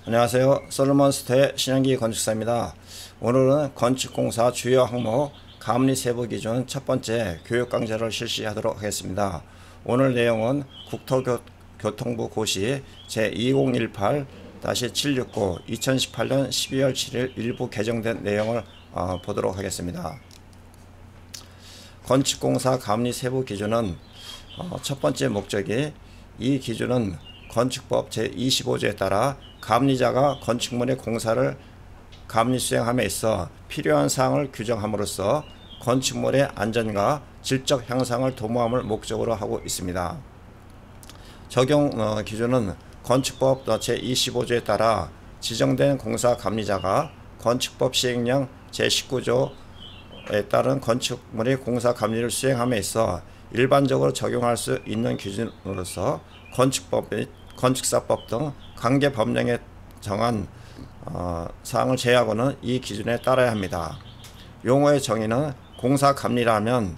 안녕하세요. 솔로몬스터의 신영기 건축사입니다. 오늘은 건축공사 주요 항목 감리세부기준 첫 번째 교육 강좌를 실시하도록 하겠습니다. 오늘 내용은 국토교통부 고시 제2018-769 2018년 12월 7일 일부 개정된 내용을 보도록 하겠습니다. 건축공사 감리세부기준은 첫 번째 목적이 이 기준은 건축법 제25조에 따라 감리자가 건축물의 공사를 감리 수행함에 있어 필요한 사항을 규정함으로써 건축물의 안전과 질적 향상을 도모함을 목적으로 하고 있습니다. 적용 기준은 건축법 제25조에 따라 지정된 공사 감리자가 건축법 시행령 제19조에 따른 건축물의 공사 감리를 수행함에 있어 일반적으로 적용할 수 있는 기준으로서 건축법 및 건축사법 등 관계 법령에 정한 사항을 제외하고는 이 기준에 따라야 합니다. 용어의 정의는 공사감리라 하면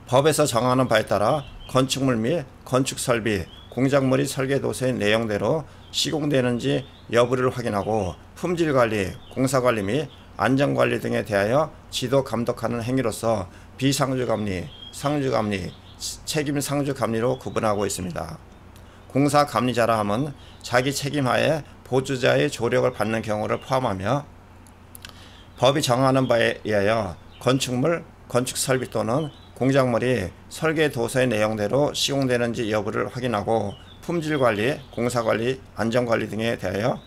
법에서 정하는 바에 따라 건축물 및 건축설비, 공작물의 설계도서의 내용대로 시공되는지 여부를 확인하고 품질관리, 공사관리 및 안전관리 등에 대하여 지도 감독하는 행위로서 비상주감리, 상주감리, 책임상주감리로 구분하고 있습니다. 공사감리자라 함은 자기 책임하에 보조자의 조력을 받는 경우를 포함하며 법이 정하는 바에 의하여 건축물, 건축설비 또는 공작물이 설계도서의 내용대로 시공되는지 여부를 확인하고 품질관리, 공사관리, 안전관리 등에 대하여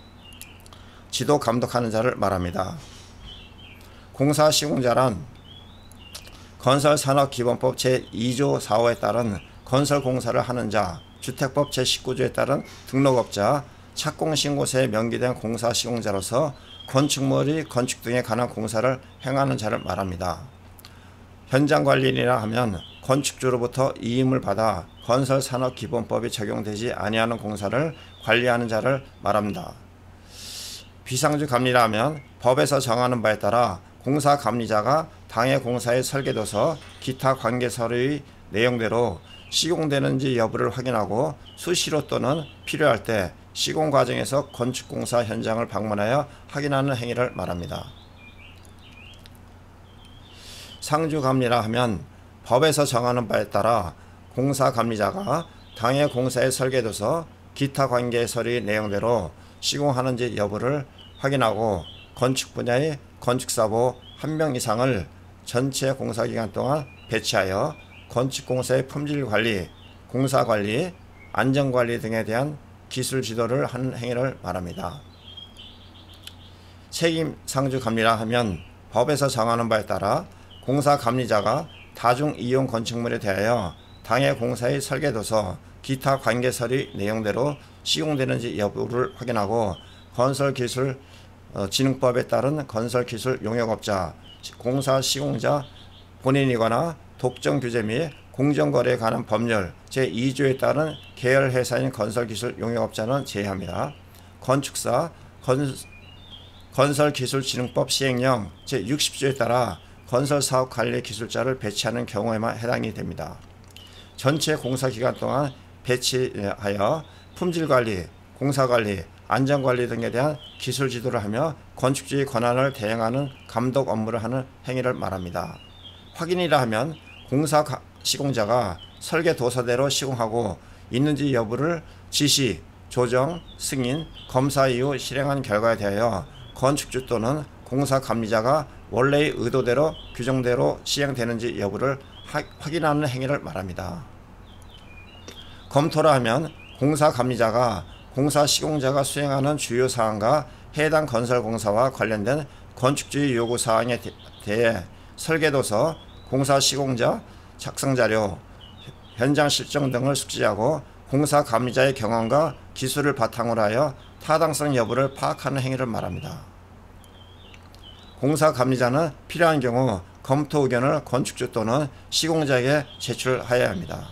지도 감독하는 자를 말합니다. 공사시공자란 건설산업기본법 제2조 4호에 따른 건설공사를 하는 자, 주택법 제19조에 따른 등록업자, 착공신고서에 명기된 공사시공자로서 건축물의 건축 등에 관한 공사를 행하는 자를 말합니다. 현장관리인이라 하면 건축주로부터 이임을 받아 건설산업기본법이 적용되지 아니하는 공사를 관리하는 자를 말합니다. 비상주감리라 하면 법에서 정하는 바에 따라 공사감리자가 당해 공사의 설계도서, 기타 관계서류의 내용대로 시공되는지 여부를 확인하고 수시로 또는 필요할 때 시공 과정에서 건축공사 현장을 방문하여 확인하는 행위를 말합니다. 상주감리라 하면 법에서 정하는 바에 따라 공사감리자가 당해 공사의 설계도서, 기타 관계 서류의 내용대로 시공하는지 여부를 확인하고 건축 분야의 건축사보 1명 이상을 전체 공사기간 동안 배치하여 건축공사의 품질관리, 공사관리, 안전관리 등에 대한 기술 지도를 하는 행위를 말합니다. 책임상주감리라 하면 법에서 정하는 바에 따라 공사감리자가 다중이용 건축물에 대하여 당해 공사의 설계도서, 기타 관계서류 내용대로 시공되는지 여부를 확인하고 건설기술진흥법에 따른 건설기술 용역업자, 공사시공자 본인이거나 독점규제 및 공정거래에 관한 법률 제2조에 따른 계열회사인 건설기술 용역업자는 제외합니다. 건축사, 건설기술진흥법 시행령 제60조에 따라 건설사업관리기술자를 배치하는 경우에만 해당이 됩니다. 전체 공사기간 동안 배치하여 품질관리, 공사관리, 안전관리 등에 대한 기술 지도를 하며 건축주의 권한을 대행하는 감독 업무를 하는 행위를 말합니다. 확인이라 하면 공사 시공자가 설계도서대로 시공하고 있는지 여부를 지시, 조정, 승인, 검사 이후 실행한 결과에 대하여 건축주 또는 공사감리자가 원래의 의도대로 규정대로 시행되는지 여부를 확인하는 행위를 말합니다. 검토라 하면 공사감리자가 공사시공자가 수행하는 주요 사항과 해당 건설공사와 관련된 건축주의 요구사항에 대해 설계도서, 공사시공자, 작성자료, 현장 실정 등을 숙지하고 공사감리자의 경험과 기술을 바탕으로 하여 타당성 여부를 파악하는 행위를 말합니다. 공사감리자는 필요한 경우 검토 의견을 건축주 또는 시공자에게 제출하여야 합니다.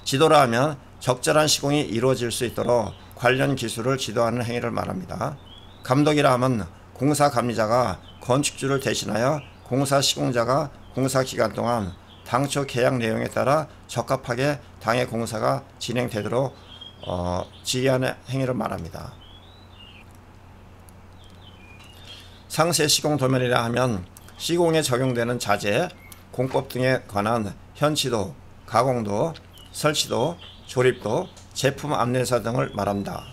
지도라 하면 적절한 시공이 이루어질 수 있도록 관련 기술을 지도하는 행위를 말합니다. 감독이라 하면 공사감리자가 건축주를 대신하여 공사시공자가 공사기간 동안 당초 계약 내용에 따라 적합하게 당해 공사가 진행되도록 지휘하는 행위를 말합니다. 상세 시공 도면이라 하면 시공에 적용되는 자재, 공법 등에 관한 현치도, 가공도, 설치도, 조립도, 제품 안내서 등을 말합니다.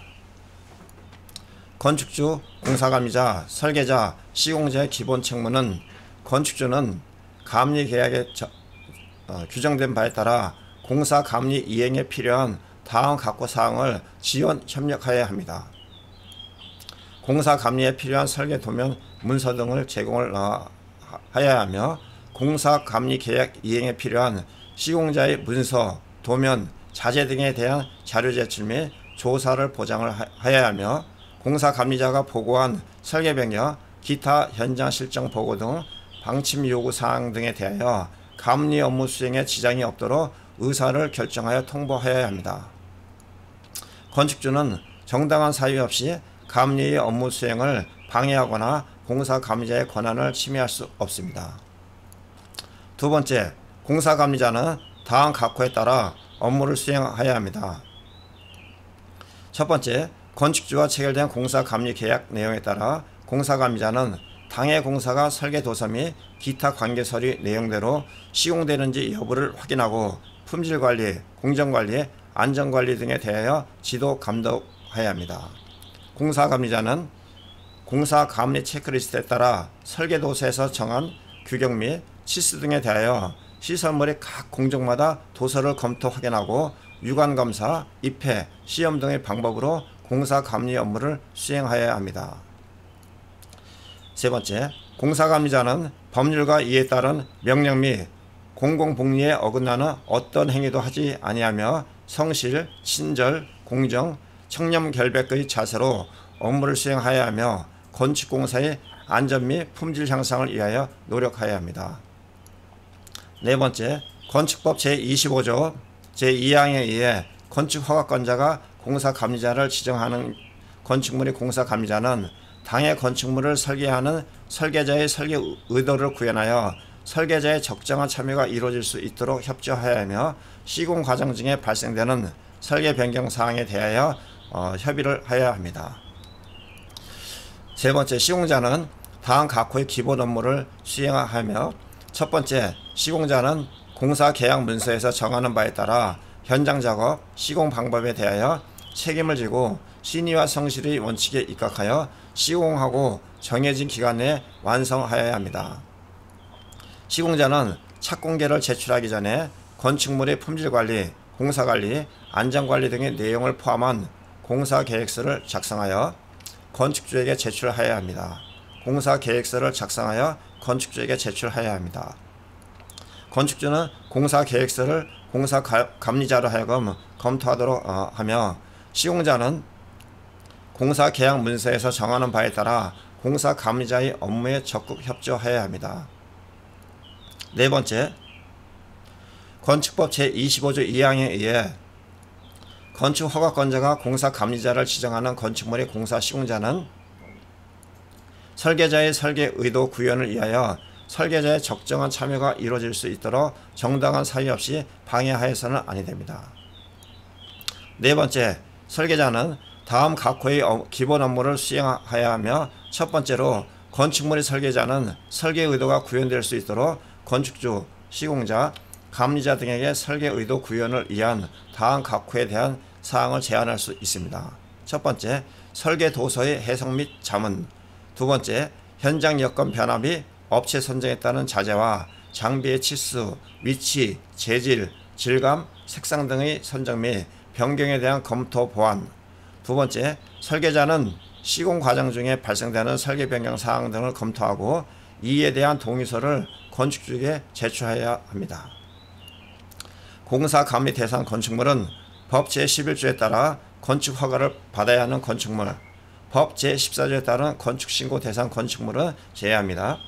건축주, 공사감리자, 설계자, 시공자의 기본 책무는 건축주는 감리계약에 규정된 바에 따라 공사 감리 이행에 필요한 다음 각호 사항을 지원 협력하여야 합니다. 공사 감리에 필요한 설계 도면, 문서 등을 제공을 하여야 하며 공사 감리 계약 이행에 필요한 시공자의 문서, 도면, 자재 등에 대한 자료 제출 및 조사를 보장을 하여야 하며 공사 감리자가 보고한 설계 변경, 기타 현장 실정 보고 등 방침 요구 사항 등에 대하여 감리 업무 수행에 지장이 없도록 의사를 결정하여 통보하여야 합니다. 건축주는 정당한 사유 없이 감리의 업무 수행을 방해하거나 공사 감리자의 권한을 침해할 수 없습니다. 두 번째, 공사 감리자는 다음 각호에 따라 업무를 수행하여야 합니다. 첫 번째, 건축주와 체결된 공사 감리 계약 내용에 따라 공사 감리자는 당해 공사가 설계 도서 및 기타 관계 서류 내용대로 시공되는지 여부를 확인하고 품질 관리, 공정 관리, 안전 관리 등에 대하여 지도 감독해야 합니다. 공사 감리자는 공사 감리 체크리스트에 따라 설계 도서에서 정한 규격 및 치수 등에 대하여 시설물의 각 공정마다 도서를 검토 확인하고 유관 검사, 입회, 시험 등의 방법으로 공사 감리 업무를 수행하여야 합니다. 세 번째, 공사 감리자는 법률과 이에 따른 명령 및 공공복리에 어긋나는 어떤 행위도 하지 아니하며 성실, 친절, 공정, 청렴결백의 자세로 업무를 수행하여야 하며 건축공사의 안전 및 품질 향상을 위하여 노력하여야 합니다. 네 번째, 건축법 제25조 제2항에 의해 건축허가권자가 공사감리자를 지정하는 건축물의 공사감리자는 당해 건축물을 설계하는 설계자의 설계 의도를 구현하여 설계자의 적정한 참여가 이루어질 수 있도록 협조하여야 하며 시공 과정 중에 발생되는 설계 변경 사항에 대하여 협의를 하여야 합니다. 세 번째, 시공자는 다음 각호의 기본 업무를 수행하며 첫 번째, 시공자는 공사 계약 문서에서 정하는 바에 따라 현장 작업, 시공 방법에 대하여 책임을 지고 신의와 성실의 원칙에 입각하여 시공하고 정해진 기간 내에 완성하여야 합니다. 시공자는 착공계를 제출하기 전에 건축물의 품질관리, 공사관리, 안전관리 등의 내용을 포함한 공사계획서를 작성하여 건축주에게 제출하여야 합니다. 공사계획서를 작성하여 건축주에게 제출하여야 합니다. 건축주는 공사계획서를 공사감리자로 하여금 검토하도록 하며 시공자는 공사계약 문서에서 정하는 바에 따라 공사감리자의 업무에 적극 협조하여야 합니다. 네 번째, 건축법 제25조 2항에 의해 건축허가권자가 공사감리자를 지정하는 건축물의 공사 시공자는 설계자의 설계 의도 구현을 위하여 설계자의 적정한 참여가 이루어질 수 있도록 정당한 사유 없이 방해하여서는 아니 됩니다. 네 번째, 설계자는 다음 각호의 기본 업무를 수행하여야 하며 첫 번째로 건축물의 설계자는 설계 의도가 구현될 수 있도록 건축주, 시공자, 감리자 등에게 설계 의도 구현을 위한 다음 각호에 대한 사항을 제안할 수 있습니다. 첫 번째, 설계 도서의 해석 및 자문. 두 번째, 현장 여건 변화 및 업체 선정에 따른 자재와 장비의 치수, 위치, 재질, 질감, 색상 등의 선정 및 변경에 대한 검토 보완. 두 번째, 설계자는 시공 과정 중에 발생되는 설계 변경 사항 등을 검토하고 이에 대한 동의서를 건축주에게 제출해야 합니다. 공사 감리 대상 건축물은 법 제11조에 따라 건축 허가를 받아야 하는 건축물, 법 제14조에 따른 건축신고 대상 건축물은 제외합니다.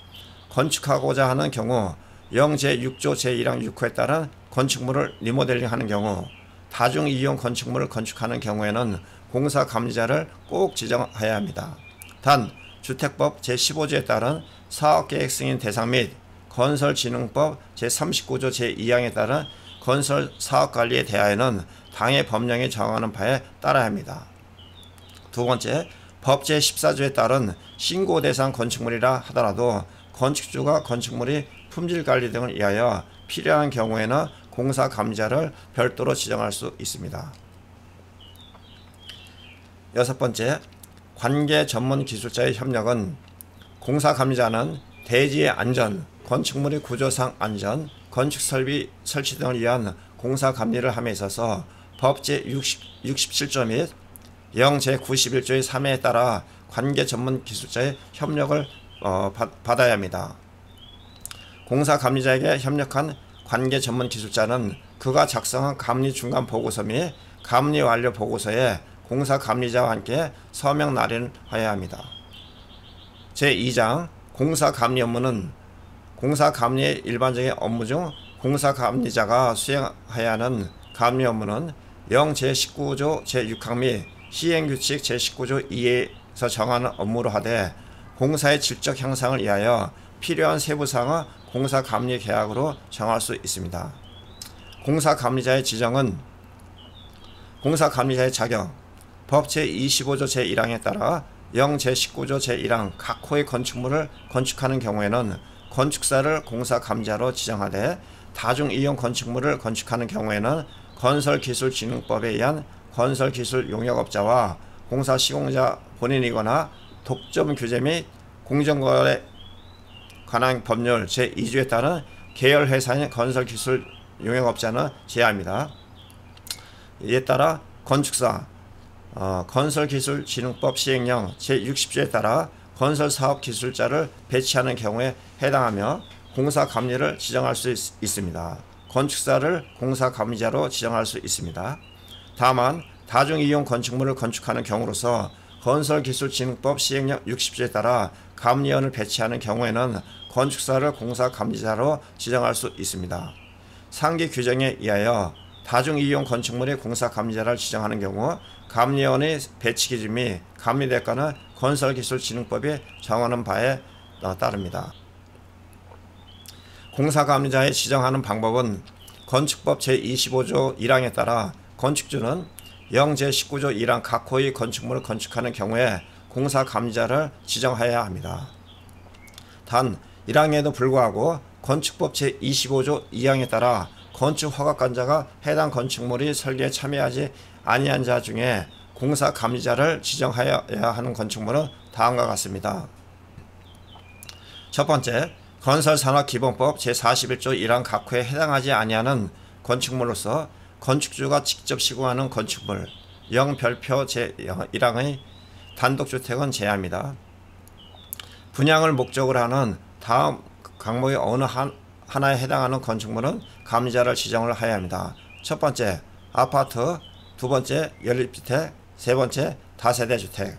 건축하고자 하는 경우 영 제6조 제1항 6호에 따른 건축물을 리모델링하는 경우 다중이용 건축물을 건축하는 경우에는 공사감리자를 꼭 지정해야 합니다. 단 주택법 제15조에 따른 사업계획 승인 대상 및 건설진흥법 제39조 제2항에 따른 건설 사업 관리에 대하여는 당의 법령이 정하는 바에 따라야 합니다. 두 번째, 법 제14조에 따른 신고 대상 건축물이라 하더라도 건축주가 건축물이 품질 관리 등을 위하여 필요한 경우에는 공사 감리자를 별도로 지정할 수 있습니다. 여섯 번째, 관계 전문 기술자의 협력은 공사 감리자는 대지의 안전, 건축물의 구조상 안전, 건축 설비 설치 등을 위한 공사 감리를 함에 있어서 법 제67조 및 영 제91조의 3회에 따라 관계 전문 기술자의 협력을 받아야 합니다. 공사 감리자에게 협력한 관계 전문 기술자는 그가 작성한 감리 중간 보고서 및 감리 완료 보고서에 공사 감리자와 함께 서명 날인하여야 합니다. 제2장 공사 감리 업무는 공사 감리의 일반적인 업무 중 공사 감리자가 수행해야 하는 감리 업무는 영 제19조 제6항 및 시행규칙 제19조 2에서 정하는 업무로 하되 공사의 질적 향상을 위하여 필요한 세부사항은 공사 감리 계약으로 정할 수 있습니다. 공사 감리자의 지정은 공사 감리자의 자격, 법 제25조 제1항에 따라 영 제19조 제1항 각 호의 건축물을 건축하는 경우에는 건축사를 공사 감리자로 지정하되 다중이용 건축물을 건축하는 경우에는 건설기술진흥법에 의한 건설기술용역업자와 공사시공자 본인이거나 독점 규제 및 공정거래 관한 법률 제2조에 따른 계열회사인 건설기술용역업자는 제외합니다. 이에 따라 건축사, 건설기술진흥법 시행령 제60조에 따라 건설사업기술자를 배치하는 경우에 해당하며 공사감리를 지정할 수 있습니다. 건축사를 공사감리자로 지정할 수 있습니다. 다만 다중이용 건축물을 건축하는 경우로서 건설기술진흥법 시행령 60조에 따라 감리원을 배치하는 경우에는 건축사를 공사감리자로 지정할 수 있습니다. 상기 규정에 의하여 다중이용 건축물의 공사감리자를 지정하는 경우 감리원의 배치 기준 및 감리 대가는 건설기술진흥법이 정하는 바에 따릅니다. 공사감리자에 지정하는 방법은 건축법 제25조 1항에 따라 건축주는 영 제19조 1항 각 호의 건축물을 건축하는 경우에 공사감리자를 지정하여야 합니다. 단 1항에도 불구하고 건축법 제25조 2항에 따라 건축허가권자가 해당 건축물이 설계에 참여하지 아니한 자 중에 공사감리자를 지정하여야 하는 건축물은 다음과 같습니다. 첫 번째, 건설산업기본법 제41조 1항 각 호에 해당하지 아니하는 건축물로서 건축주가 직접 시공하는 건축물 영 별표 제1항의 단독주택은 제외합니다. 분양을 목적으로 하는 다음 항목의 어느 하나에 해당하는 건축물은 감리자를 지정을 해야 합니다. 첫 번째, 아파트, 두 번째, 연립주택, 세 번째, 다세대 주택.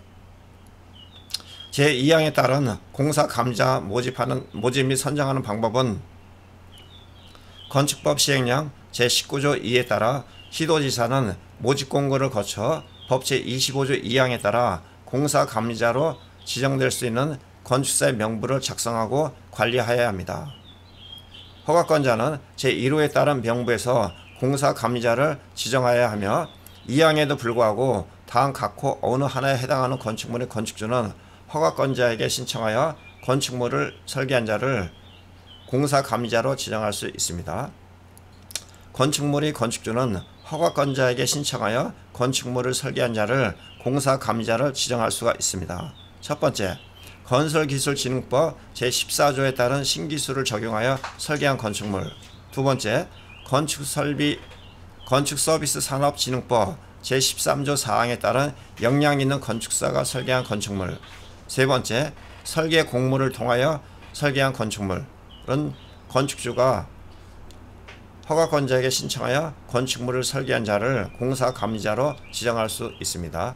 제2항에 따른 공사감리자 모집 및 선정하는 방법은 건축법 시행령 제19조 2에 따라 시도지사는 모집공고를 거쳐 법 제25조 2항에 따라 공사감리자로 지정될 수 있는 건축사의 명부를 작성하고 관리하여야 합니다. 허가권자는 제1호에 따른 명부에서 공사감리자를 지정하여야 하며 2항에도 불구하고 다음 각 호 어느 하나에 해당하는 건축물의 건축주는 허가권자에게 신청하여 건축물을 설계한 자를 공사감리자로 지정할 수 있습니다. 건축물의 건축주는 허가권자에게 신청하여 건축물을 설계한 자를 공사감리자를 지정할 수가 있습니다. 첫 번째, 건설기술진흥법 제14조에 따른 신기술을 적용하여 설계한 건축물. 두 번째, 건축서비스산업진흥법 제13조 4항에 따른 역량 있는 건축사가 설계한 건축물. 세 번째, 설계 공모를 통하여 설계한 건축물은 건축주가 허가권자에게 신청하여 건축물을 설계한 자를 공사감리자로 지정할 수 있습니다.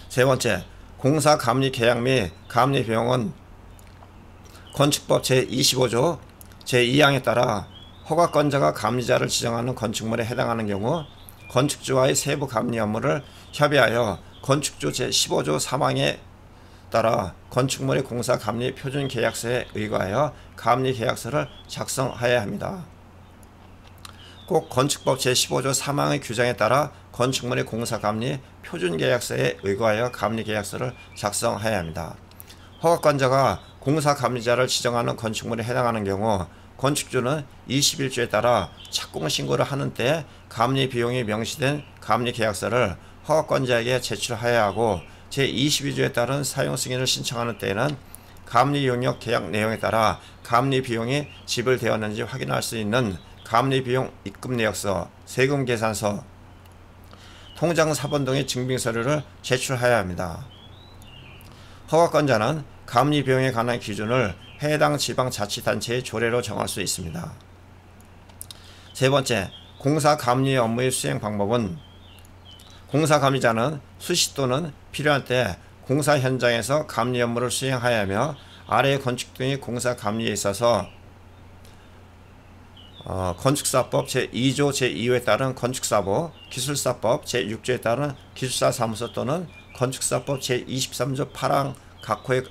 세 번째, 공사감리 계약 및 감리 비용은 건축법 제25조 제2항에 따라 허가권자가 감리자를 지정하는 건축물에 해당하는 경우 건축주와의 세부 감리 업무를 협의하여 건축주 제15조 3항에 따라 건축물의 공사감리 표준계약서에 의거하여 감리계약서를 작성하여야 합니다. 꼭 건축법 제15조 3항의 규정에 따라 건축물의 공사감리 표준계약서에 의거하여 감리계약서를 작성해야 합니다. 허가권자가 공사감리자를 지정하는 건축물에 해당하는 경우 건축주는 21조에 따라 착공신고를 하는 때 감리 비용이 명시된 감리계약서를 허가권자에게 제출하여야 하고 제22조에 따른 사용 승인을 신청하는 때에는 감리용역 계약 내용에 따라 감리 비용이 지불되었는지 확인할 수 있는 감리비용 입금내역서, 세금계산서, 통장사본 등의 증빙서류를 제출해야 합니다. 허가권자는 감리비용에 관한 기준을 해당 지방자치단체의 조례로 정할 수 있습니다. 세 번째, 공사감리 업무의 수행 방법은 공사감리자는 수시 또는 필요한 때 공사 현장에서 감리 업무를 수행하여야 하며 아래 건축 등의 공사감리에 있어서 건축사법 제2조 제2호에 따른 건축사보, 기술사법 제6조에 따른 기술사사무소 또는 건축사법 제23조 8항 각호의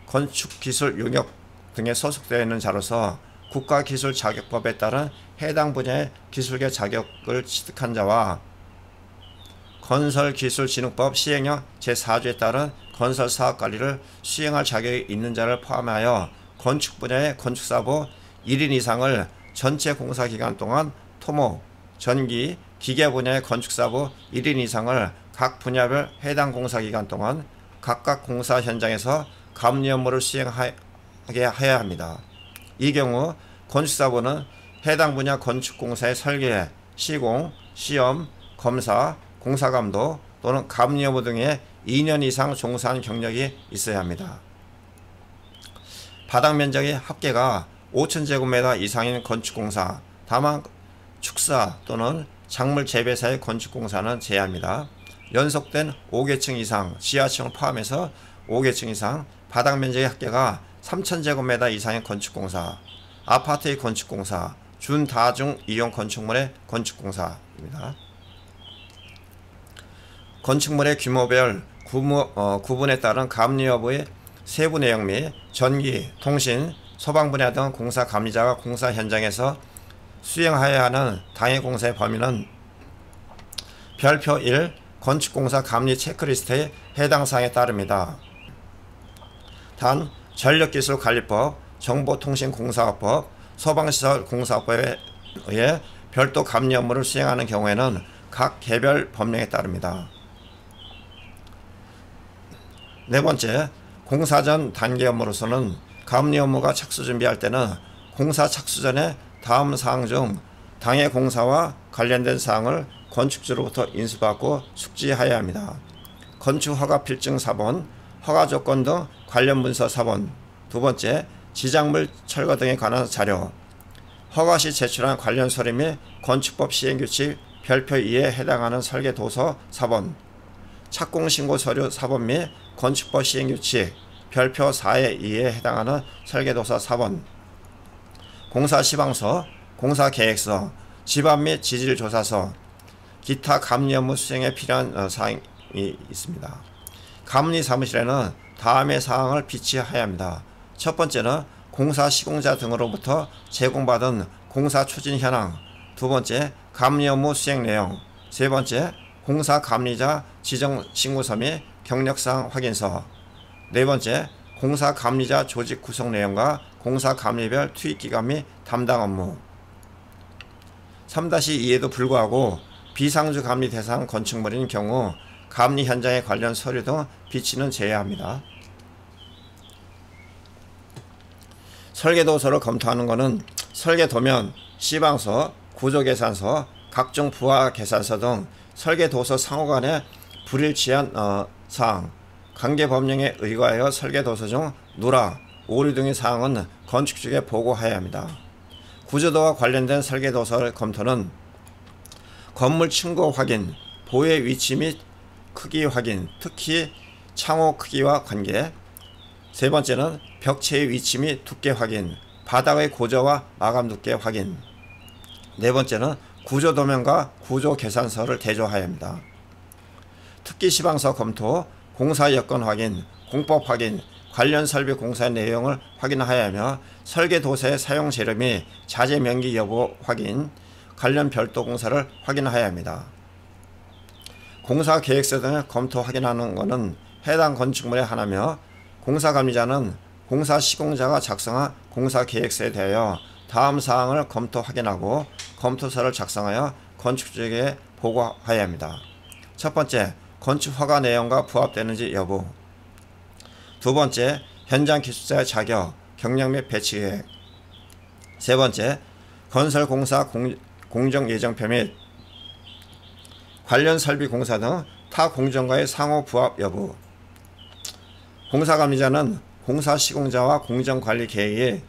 건축기술 용역 등에 소속되어 있는 자로서 국가기술자격법에 따른 해당 분야의 기술계 자격을 취득한 자와 건설기술진흥법 시행령 제4조에 따른 건설사업관리를 수행할 자격이 있는 자를 포함하여 건축 분야의 건축사보 1인 이상을 전체 공사기간 동안 토목, 전기, 기계 분야의 건축사보 1인 이상을 각 분야별 해당 공사기간 동안 각각 공사 현장에서 감리 업무를 수행하게 해야 합니다. 이 경우 건축사보는 해당 분야 건축공사의 설계, 시공, 시험, 검사, 공사감독 또는 감리 업무 등의 2년 이상 종사한 경력이 있어야 합니다. 바닥 면적의 합계가 5,000제곱미터 이상인 건축공사, 다만 축사 또는 작물 재배사의 건축공사는 제외합니다. 연속된 5계층 이상, 지하층을 포함해서 5계층 이상, 바닥 면적의 합계가 3,000제곱미터 이상의 건축공사, 아파트의 건축공사, 준다중 이용 건축물의 건축공사입니다. 건축물의 규모별 구분에 따른 감리 여부의 세부 내용 및 전기, 통신, 소방 분야 등 공사 감리자가 공사 현장에서 수행하여야 하는 당해 공사의 범위는 별표 1 건축공사 감리 체크리스트의 해당 사항에 따릅니다. 단 전력기술관리법, 정보통신공사업법, 소방시설공사업법에 의해 별도 감리 업무를 수행하는 경우에는 각 개별 법령에 따릅니다. 네 번째, 공사 전 단계 업무로서는 감리 업무가 착수 준비할 때는 공사 착수 전에 다음 사항 중 당해 공사와 관련된 사항을 건축주로부터 인수받고 숙지하여야 합니다. 건축허가 필증 사본, 허가 조건 등 관련 문서 사본. 두 번째, 지작물 철거 등에 관한 자료, 허가 시 제출한 관련 서류 및 건축법 시행규칙 별표 2에 해당하는 설계 도서 사본, 착공신고 서류 사본 및 건축법 시행규칙 별표 4의 2에 해당하는 설계도서 사본, 공사시방서, 공사계획서, 집안 및 지질조사서, 기타 감리 업무 수행에 필요한 사항이 있습니다. 감리 사무실에는 다음의 사항을 비치해야 합니다. 첫 번째는 공사 시공자 등으로부터 제공받은 공사 추진 현황, 두 번째 감리 업무 수행 내용, 세 번째 공사 감리자 지정 신고서 및 경력사항 확인서, 네 번째, 공사 감리자 조직 구성 내용과 공사 감리별 투입기간 및 담당 업무. 3-2에도 불구하고 비상주 감리 대상 건축물인 경우 감리 현장에 관련 서류 등 비치는 제외합니다. 설계도서를 검토하는 것은 설계도면, 시방서, 구조계산서, 각종 부하계산서 등 설계도서 상호간에 불일치한 사항, 관계법령에 의거하여 설계도서 중 누락, 오류 등의 사항은 건축주에게 보고해야 합니다. 구조도와 관련된 설계도서 검토는 건물 층고 확인, 보의 위치 및 크기 확인, 특히 창호 크기와 관계. 세 번째는 벽체의 위치 및 두께 확인, 바닥의 고저와 마감 두께 확인. 네 번째는 구조도면과 구조계산서를 대조해야 합니다. 특기 시방서 검토, 공사 여건 확인, 공법 확인, 관련 설비 공사의 내용을 확인하여야 하며 설계도서의 사용 재료 및 자재 명기 여부 확인, 관련 별도 공사를 확인하여야 합니다. 공사 계획서 등을 검토 확인하는 것은 해당 건축물에 한하며 공사관리자는 공사 시공자가 작성한 공사 계획서에 대하여 다음 사항을 검토 확인하고 검토서를 작성하여 건축주에게 보고하여야 합니다. 첫 번째, 건축 허가 내용과 부합되는지 여부. 두 번째, 현장 기술자의 자격, 경력 및 배치 계획. 세 번째, 건설 공사 공정 예정표 및 관련 설비 공사 등 타 공정과의 상호 부합 여부. 공사관리자는 공사 시공자와 공정관리 계획이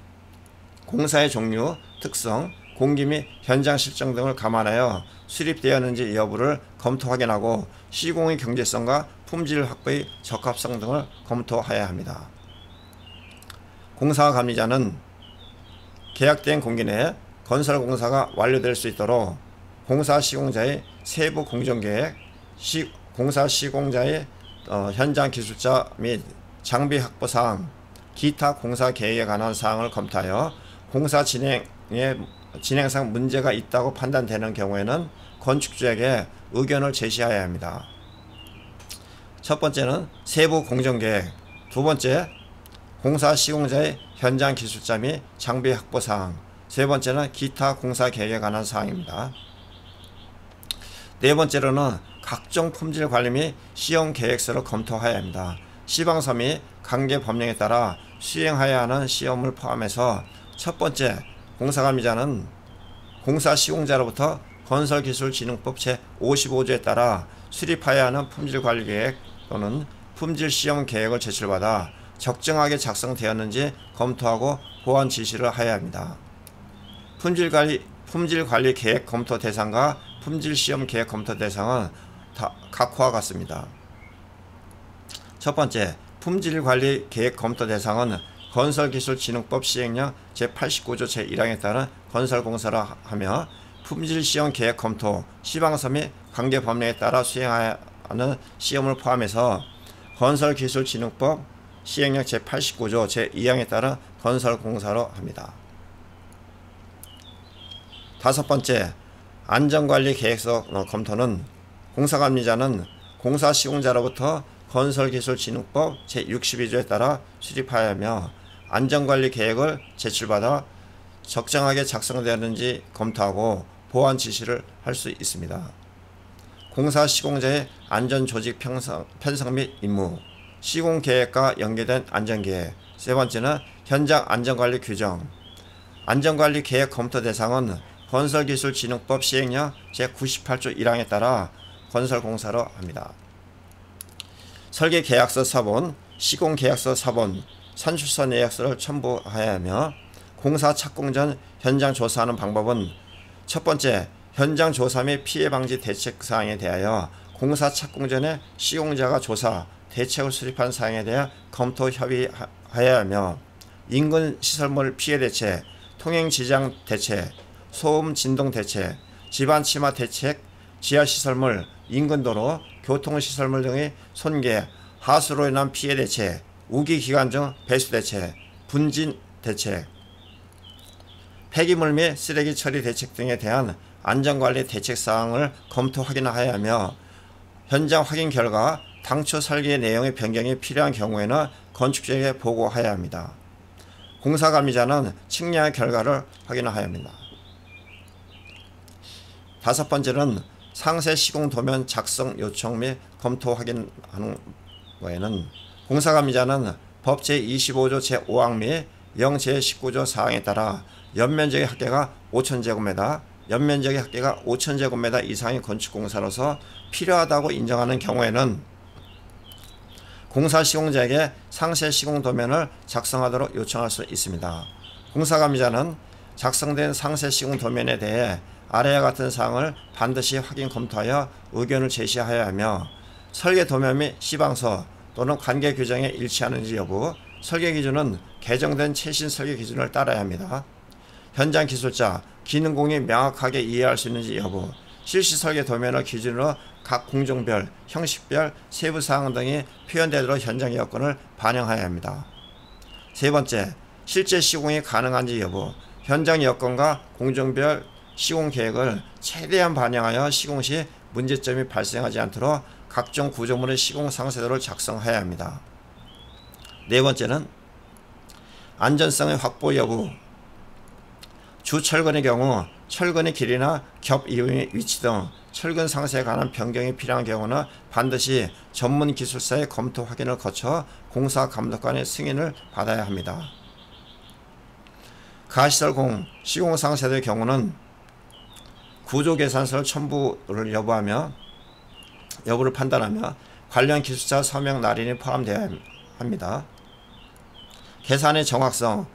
공사의 종류, 특성, 공기 및 현장 실정 등을 감안하여 수립되었는지 여부를 검토 확인하고 시공의 경제성과 품질 확보의 적합성 등을 검토하여야 합니다. 공사관리자는 계약된 공기 내에 건설 공사가 완료될 수 있도록 공사 시공자의 세부 공정계획, 공사 시공자의 현장 기술자 및 장비 확보 사항, 기타 공사 계획에 관한 사항을 검토하여 공사 진행상 문제가 있다고 판단되는 경우에는 건축주에게 의견을 제시해야 합니다. 첫 번째는 세부 공정계획, 두 번째 공사 시공자의 현장 기술자 및 장비 확보 사항, 세 번째는 기타 공사 계획에 관한 사항입니다. 네 번째로는 각종 품질 관리 및 시험 계획서를 검토해야 합니다. 시방서 및 관계 법령에 따라 수행해야 하는 시험을 포함해서 첫 번째, 공사관리자는 공사 시공자로부터 건설기술진흥법 제55조에 따라 수립해야 하는 품질관리계획 또는 품질시험계획을 제출받아 적정하게 작성되었는지 검토하고 보완 지시를 하여야 합니다. 품질관리 계획 검토 대상과 품질시험 계획 검토 대상은 각호와 같습니다. 첫 번째, 품질관리 계획 검토 대상은 건설기술진흥법 시행령 제89조 제1항에 따른 건설공사를 하며 품질시험 계획 검토, 시방서 및 관계 법령에 따라 수행하는 시험을 포함해서 건설기술진흥법 시행령 제89조 제2항에 따른 건설공사로 합니다. 다섯 번째, 안전관리 계획서 검토는 공사관리자는 공사 시공자로부터 건설기술진흥법 제62조에 따라 수립하여야 하며 안전관리 계획을 제출받아 적정하게 작성되었는지 검토하고 보완 지시를 할 수 있습니다. 공사 시공자의 안전조직 편성 및 임무, 시공계획과 연계된 안전계획. 세 번째는 현장 안전관리 규정. 안전관리 계획 검토 대상은 건설기술진흥법 시행령 제98조 1항에 따라 건설공사로 합니다. 설계계약서 사본, 시공계약서 사본, 산출서 내역서를 첨부해야 하며 공사 착공 전 현장 조사하는 방법은 첫 번째, 현장 조사 및 피해 방지 대책 사항에 대하여 공사 착공 전에 시공자가 조사, 대책을 수립한 사항에 대해 검토 협의하여야 하며 인근 시설물 피해 대책, 통행 지장 대책, 소음 진동 대책, 집안 침하 대책, 지하시설물, 인근도로, 교통시설물 등의 손괴, 하수로 인한 피해 대책, 우기기관 등 배수 대책, 분진 대책, 폐기물 및 쓰레기 처리 대책 등에 대한 안전관리 대책사항을 검토 확인하여야 하며 현장 확인 결과 당초 설계 내용의 변경이 필요한 경우에는 건축주에게 보고하여야 합니다. 공사관리자는 측량의 결과를 확인하여야 합니다. 다섯 번째는 상세 시공 도면 작성 요청 및 검토 확인하는 거에는 공사관리자는 법 제25조 제5항 및 영 제19조 사항에 따라 연면적의 합계가 5,000제곱미터, 연면적의 합계가 5,000제곱미터 이상의 건축공사로서 필요하다고 인정하는 경우에는 공사 시공자에게 상세 시공 도면을 작성하도록 요청할 수 있습니다. 공사관리자는 작성된 상세 시공 도면에 대해 아래와 같은 사항을 반드시 확인 검토하여 의견을 제시하여야 하며 설계 도면 및 시방서 또는 관계 규정에 일치하는지 여부, 설계 기준은 개정된 최신 설계 기준을 따라야 합니다. 현장 기술자, 기능공이 명확하게 이해할 수 있는지 여부, 실시 설계 도면을 기준으로 각 공종별, 형식별, 세부사항 등이 표현되도록 현장 여건을 반영해야 합니다. 세 번째, 실제 시공이 가능한지 여부, 현장 여건과 공종별 시공 계획을 최대한 반영하여 시공 시 문제점이 발생하지 않도록 각종 구조물의 시공 상세도를 작성해야 합니다. 네 번째는 안전성의 확보 여부. 주 철근의 경우 철근의 길이나 겹 이용의 위치 등 철근 상세에 관한 변경이 필요한 경우는 반드시 전문 기술사의 검토 확인을 거쳐 공사 감독관의 승인을 받아야 합니다. 가시설 시공 상세도의 경우는 구조 계산서를 첨부를 여부를 판단하며 관련 기술사 서명 날인이 포함되어야 합니다. 계산의 정확성,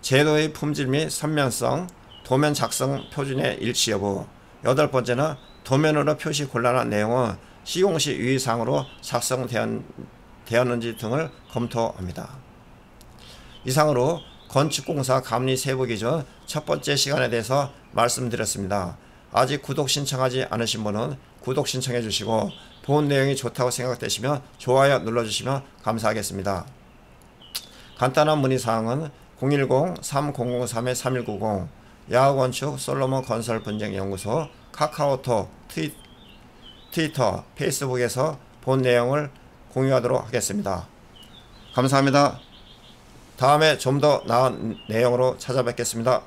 제도의 품질 및 선명성, 도면 작성 표준의 일치 여부. 여덟 번째는 도면으로 표시 곤란한 내용은 시공 시 유의사항으로 작성되었는지 등을 검토합니다. 이상으로 건축공사 감리 세부 기준 첫 번째 시간에 대해서 말씀드렸습니다. 아직 구독 신청하지 않으신 분은 구독 신청해 주시고 본 내용이 좋다고 생각되시면 좋아요 눌러주시면 감사하겠습니다. 간단한 문의사항은 010-3003-3190 야후건축 솔로몬 건설 분쟁연구소 카카오톡 트위터 페이스북에서 본 내용을 공유하도록 하겠습니다. 감사합니다. 다음에 좀 더 나은 내용으로 찾아뵙겠습니다.